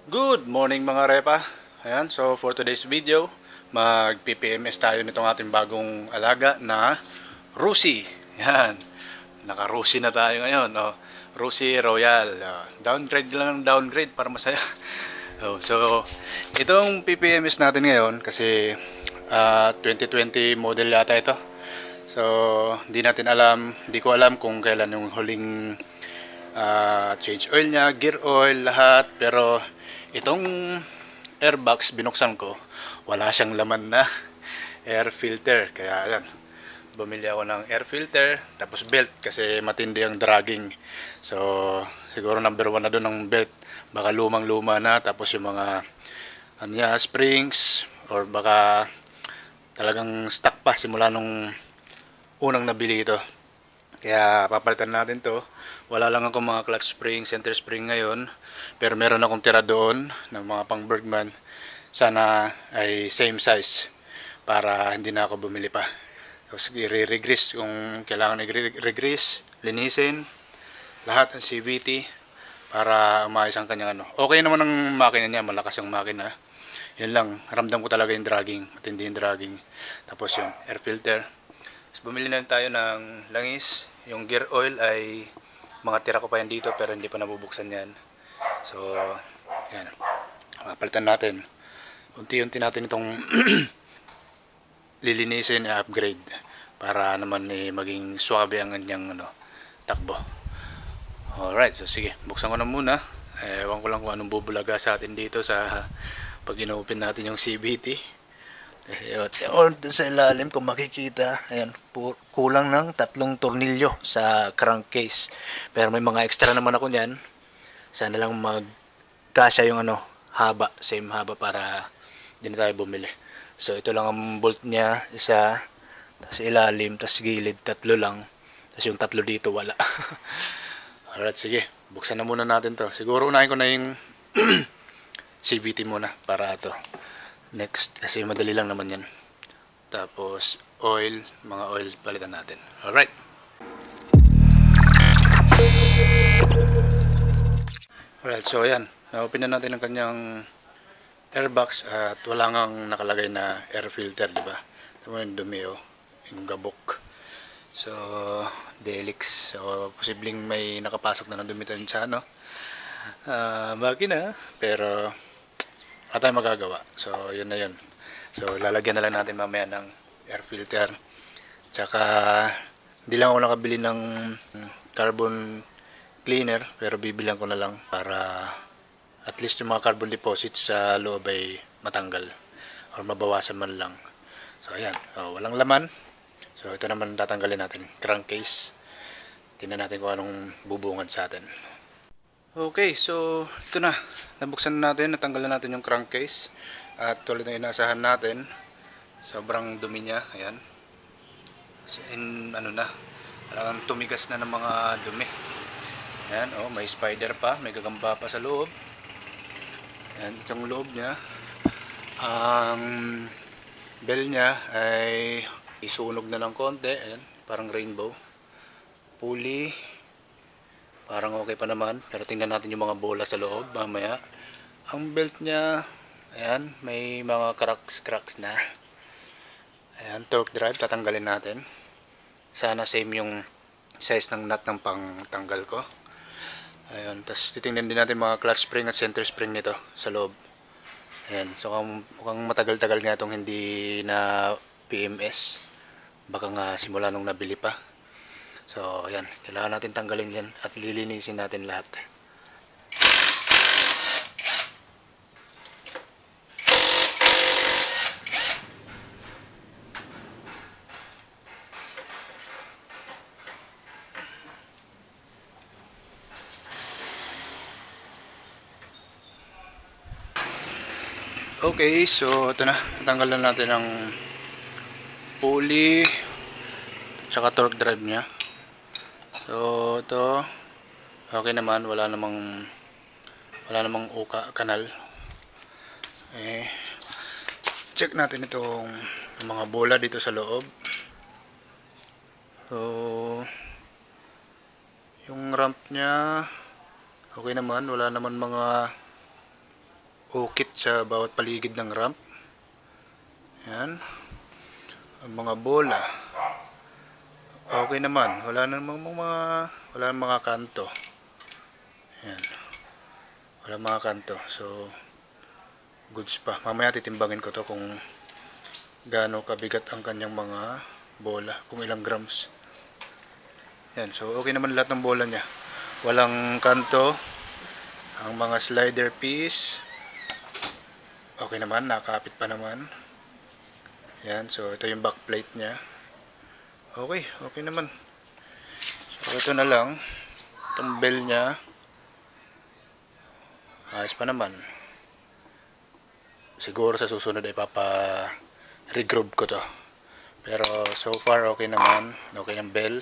Good morning mga repa. Ayan, so for today's video, mag-PPMS tayo nitong ating bagong alaga na Rusi. Ayan, naka-Rusi na tayo ngayon. Oh, Rusi Royal. Downgrade lang ng downgrade para masaya. So, itong PPMS natin ngayon kasi 2020 model yata ito. So, hindi ko alam kung kailan yung huling change oil niya, gear oil, lahat. Pero itong airbox binuksan ko, wala siyang laman na air filter. Kaya yan, bumili ako ng air filter, tapos belt kasi matindi ang dragging. So, siguro number 1 na doon ng belt. Baka lumang-luma na, tapos yung mga springs, or baka talagang stuck pa simula nung unang nabili ito. Kaya papalitan natin to. Wala lang ako mga clutch spring, center spring ngayon. Pero meron akong tira doon ng mga pang Bergman. Sana ay same size para hindi na ako bumili pa. Tapos i-regrease kung kailangan i-regrease, linisin, lahat ng CVT para umayos ang kanyang ano. Okay naman ang makina niya, malakas ang makina. Yun lang, ramdam ko talaga yung dragging, matindi yung dragging. Tapos yung air filter. Tapos bumili na tayo ng langis. Yung gear oil ay mga tira ko pa yan dito pero hindi pa nabubuksan yan. So, yan. Mapalitan natin. Unti-unti natin itong lilinisin, i-upgrade para naman maging swabe ang kanyang takbo. Alright, so sige, buksan ko na muna. Ewan ko lang kung anong bubulaga sa atin dito sa pag inopen natin yung CVT. Kasi sa ilalim kung makikita, ayan, kulang ng 3 tornilyo sa crankcase. Pero may mga extra naman ako niyan. Sana lang magkasya yung haba, same haba para hindi na tayo bumili. So ito lang ang bolt niya, isa, tapos ilalim, tapos gilid, 3 lang. Tapos yung 3 dito wala. Alright, sige. Buksan na muna natin to. Siguro unahin ko na yung CVT muna para to. Next, kasi madali lang naman yan. Tapos, mga oil palitan natin. Alright. Alright, so ayan. Na-open na natin ang kanyang airbox at wala ngang nakalagay na air filter, di ba? Ito mo yung dumi, yung gabok. So, Delix. So, posibleng may nakapasok na ng dumi tayo sa makina. Pero, wala tayong magagawa. So, yun na yun. So, lalagyan na lang natin mamaya ng air filter. Tsaka, hindi lang ako nakabili ng carbon cleaner. Pero bibilang ko na lang para at least yung mga carbon deposits sa loob ay matanggal. Or mabawasan man lang. So, ayan. So, walang laman. So, ito naman tatanggalin natin. Crankcase. Tingnan natin kung anong bubungad sa atin. Okay, so ito na. Nabuksan na natin. Natanggalan natin yung crankcase. At tulad ng inaasahan natin, sobrang dumi niya. Ayan. Talagang tumigas na ng mga dumi. Ayan, may spider pa. May gagamba pa sa loob. Ayan, itong loob niya. Ang bell niya ay isunog na ng konti. Ayan, parang rainbow. Pulley, parang okay pa naman. Pero tingnan natin yung mga bola sa loob mamaya. Ang belt niya, ayan, may mga cracks na. Ayan, torque drive, tatanggalin natin. Sana same yung size ng nut ng pangtanggal ko. Ayan, tapos titingnan din natin mga clutch spring at center spring nito sa loob. Ayan, so mukhang matagal-tagal nga itong hindi na PMS. Baka nga simula nung nabili pa. So, ayan, kailangan natin tanggalin yan at lilinisin natin lahat. Okay, so ito na, tanggalan natin ang pulley tsaka torque drive niya. So, ito okay naman, wala namang kanal. Check natin itong mga bola dito sa loob. So, yung ramp niya okay naman, wala naman mga ukit sa bawat paligid ng ramp. Yan. Ang mga bola. Okay naman. Wala namang mga kanto. Yan. Wala mga kanto. So, goods pa. Mamaya titimbangin ko to kung gaano kabigat ang kanyang mga bola. Kung ilang grams. Yan. So, okay naman lahat ng bola niya. Walang kanto. Ang mga slider piece. Okay naman. Nakapit pa naman. Yan. So, ito yung backplate niya. Okay. Okay naman. So, ito na lang. Itong bell niya. Ayos pa naman. Siguro sa susunod ay regroup ko to. Pero so far okay naman. Okay ang bell.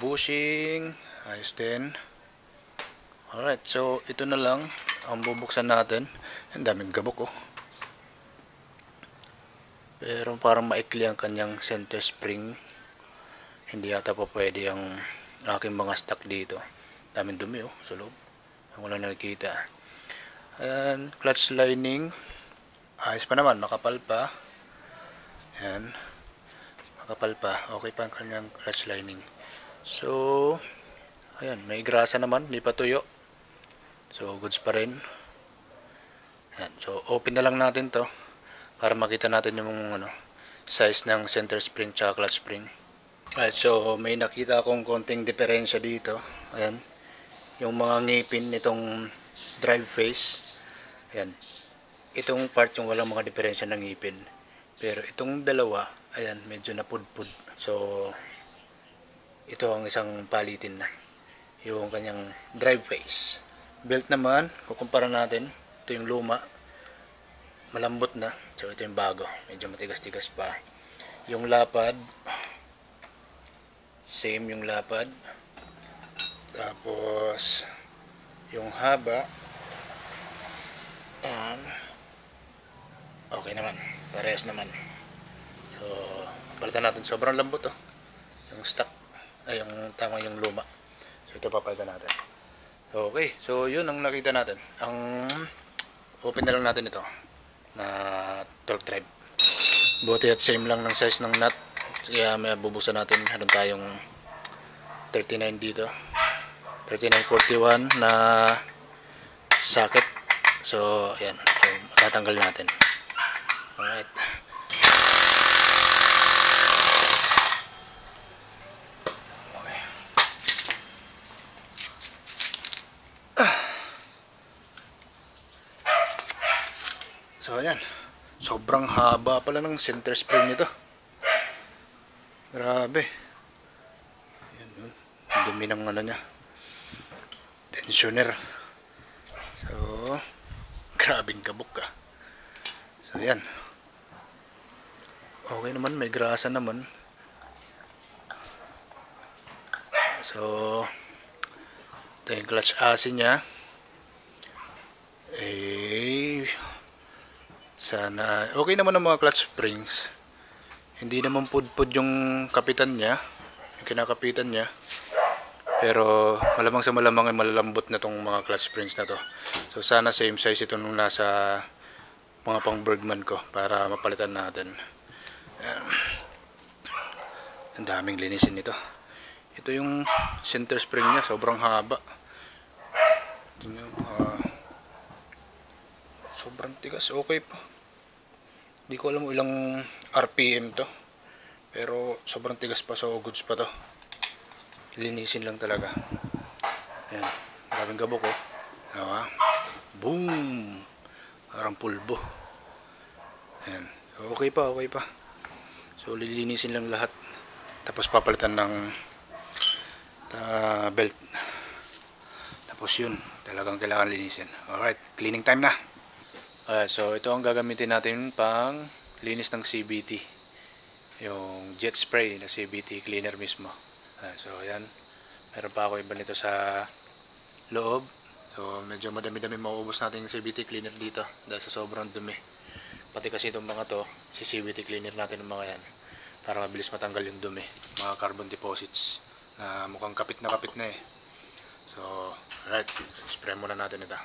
Bushing. Ayos din. Alright. So ito na lang ang bubuksan natin. Ang daming gabok oh. Pero parang maikli ang kanyang center spring. Hindi yata pa pwede ang aking mga stock dito. Daming dumi oh sa loob. Ang wala nakikita. Ayan, clutch lining. Ayos pa naman, makapal pa. Ayan. Makapal pa. Okay pa ang kanyang clutch lining. So, ayan, may grasa naman, hindi pa tuyo. So, goods pa rin. Ayan, so open na lang natin to para makita natin yung size ng center spring tsaka clutch spring. Alright, so may nakita akong konting diferensya dito. Ayan. Yung mga ngipin nitong drive face. Ayan. Itong part yung walang mga diferensya ng ngipin. Pero itong dalawa, ayan, medyo napudpud. So, ito ang isang palitin na. Yung kanyang drive face. Belt naman, kukumpara natin. Ito yung luma. Malambot na. So, ito yung bago. Medyo matigas-tigas pa. Yung lapad, same yung lapad. Tapos yung haba, okay naman, parehas naman. So palitan natin, sobrang lambot oh yung stock, ay yung tama yung luma. So ito papalitan natin. Okay, so yun ang nakita natin. Ang open na lang natin ito na torque drive. Buti at same lang ng size ng nut, kaya may bubuksan natin. Meron tayong 39 dito, 3941 na socket. So ayan, so tatanggal natin. Alright. Okay. So ayan, sobrang haba pala ng center spring nito. Grabe. Ayan, dumi ng niya, tensioner. So grabing kabuk ka. So yan, okay naman, may grasa naman. So ito yung clutch AC nya. Sana okay naman ang mga clutch springs. Hindi naman pudpud yung kapitan nya, yung kinakapitan nya. Pero malamang sa malamang ay malalambot na tong mga clutch springs na to. So sana same size ito nung nasa mga pang Bergman ko para mapalitan natin. Ang daming linisin nito. Ito yung center spring niya, sobrang haba. Tingnan, sobrang tigas, okay pa. Hindi ko alam ilang RPM to. Pero sobrang tigas pa, so goods pa to. Linisin lang talaga. Ayan, maraming gabok oh. Diba? Boom! Parang pulbo. Ayan. So, okay pa, okay pa. So lilinisin lang lahat. Tapos papalitan ng belt. Tapos yun, talagang kailangan linisin. Alright, cleaning time na. So ito ang gagamitin natin pang linis ng CVT. Yung jet spray na CVT cleaner mismo. So ayan, meron pa ako iba nito sa loob. So medyo madami-dami mauubos natin yung CVT cleaner dito dahil sa sobrang dumi. Pati kasi itong mga to, si CVT cleaner natin ng mga yan para mabilis matanggal yung dumi, mga carbon deposits na mukhang kapit na eh. So alright, spray muna natin ito.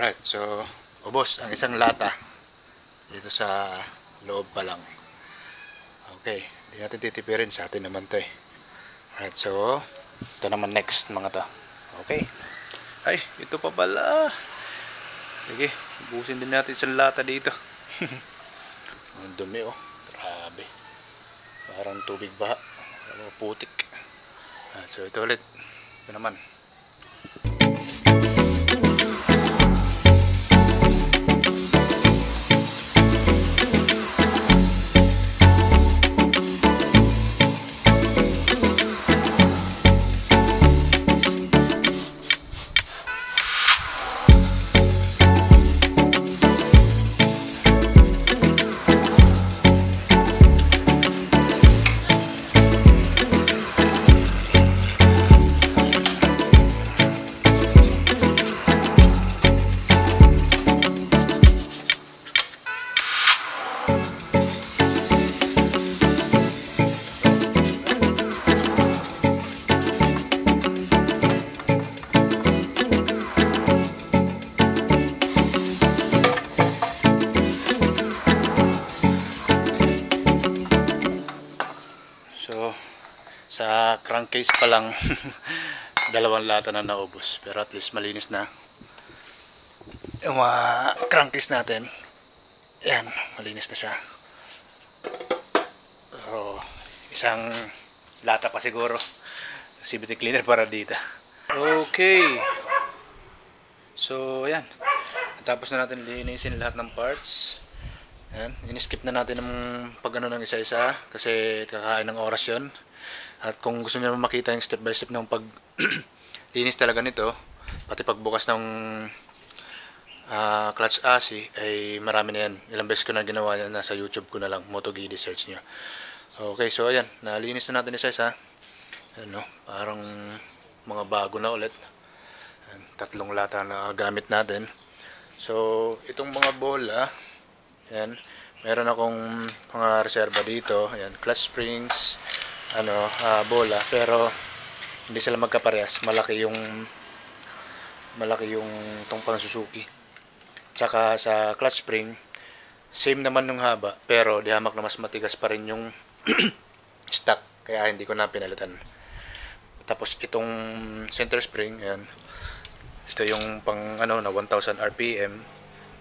Alright, so ubos ang isang lata dito sa loob pa lang. Okay, hindi natin titipirin, sa atin naman to eh. Alright, so ito naman next mga to. Okay, ay ito pa pala. Sige, ubusin din natin isang lata dito. Ang dumi oh, grabe, parang tubig baha, parang putik. Alright, so ito ulit, ito naman. So, sa crankcase pa lang, dalawang lata na naubos. Pero at least malinis na. Yung mga crankcase natin, yan, malinis na siya. So, isang lata pa siguro. CVT cleaner para dito. Okay. So, yan. Tapos na natin linisin lahat ng parts. Ayan, in-skip na natin ang pag-ano ng isa-isa kasi kakain ng oras yon. At kung gusto niyo makita yung step by step ng pag linis talaga nito, pati pagbukas ng clutch AC ay marami na yan. Ilang beses ko na ginawa yan, nasa YouTube ko na lang, MotoGD search nyo. Okay, so ayan, nalinis na natin isa-isa. Ano, parang mga bago na ulit. Ayan, tatlong lata na gamit natin. So, itong mga bola, ayan, meron akong mga reserva dito. Ayan, clutch springs, bola, pero hindi sila magkaparehas. Malaki yung tong pang Suzuki. Tsaka sa clutch spring, same naman ng haba, pero di hamak na mas matigas pa rin yung stock, kaya hindi ko na pinalitan. Tapos itong center spring, ayan, ito yung pang na 1000 RPM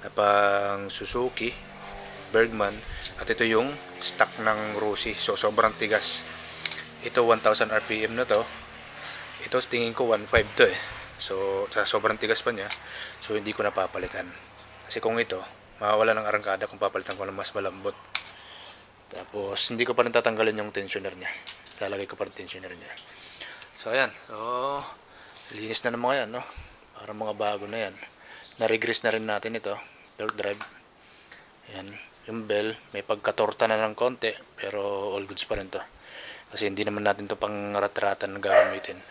na pang Suzuki Bergman, at ito yung stock ng Rossi, so sobrang tigas. Ito 1000 RPM na to, ito tingin ko 1.5 to eh, so sobrang tigas pa niya, so hindi ko napapalitan. Kasi kung ito, mawawala ng arangkada kung papalitan ko ng mas malambot. Tapos hindi ko pa rin tatanggalin yung tensioner niya, lalagay ko pa rin tensioner niya. So ayan, so linis na ng mga yan, no? Parang mga bago na yan. Na-regress na rin natin ito, torque drive. Ayan, yung bell, may pagkatorta na ng konti, pero all goods pa rin to. Kasi hindi naman natin to pang rat-ratan na gagamitin.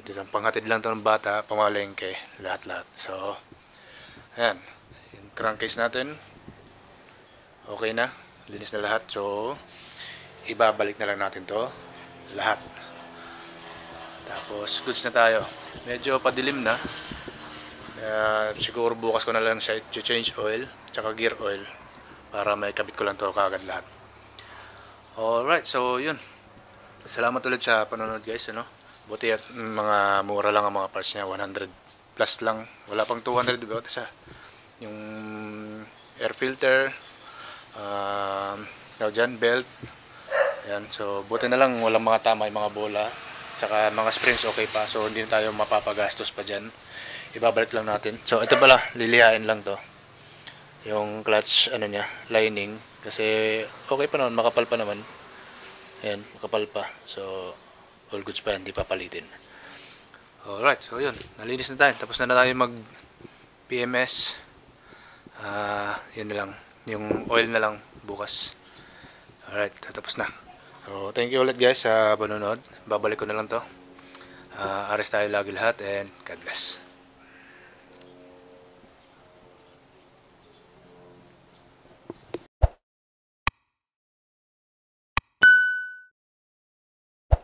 So, panghatid lang to ng bata, pamalengke, lahat-lahat. So, ayan, yung crankcase natin, okay na, linis na lahat. So, ibabalik na lang natin to, lahat. Tapos, goods na tayo. Medyo padilim na. Siguro bukas ko na lang siya change oil, tsaka gear oil, para may kabit ko lang to kagad lahat. Alright, so yun. Salamat ulit sa panonood guys, ano. Buti at mga mura lang ang mga parts niya, 100 plus lang. Wala pang 200 about isa. Yung air filter, dyan, belt. Ayan, so buti na lang walang mga tama yung mga bola. Tsaka mga springs okay pa, so hindi na tayo mapapagastos pa dyan. Ibabalik lang natin. So ito pala, lilihain lang to. Yung clutch, ano niya, lining. Kasi okay pa naman, makapal pa naman. Ayan, makapal pa. So, all goods pa yan, hindi papalitin. Alright, so yun. Nalinis na tayo. Tapos na tayo mag PMS. Yun na lang. Yung oil na lang bukas. Alright, tapos na. So, thank you ulit guys sa panonood. Babalik ko na lang to. Aris tayo lagi lahat and God bless.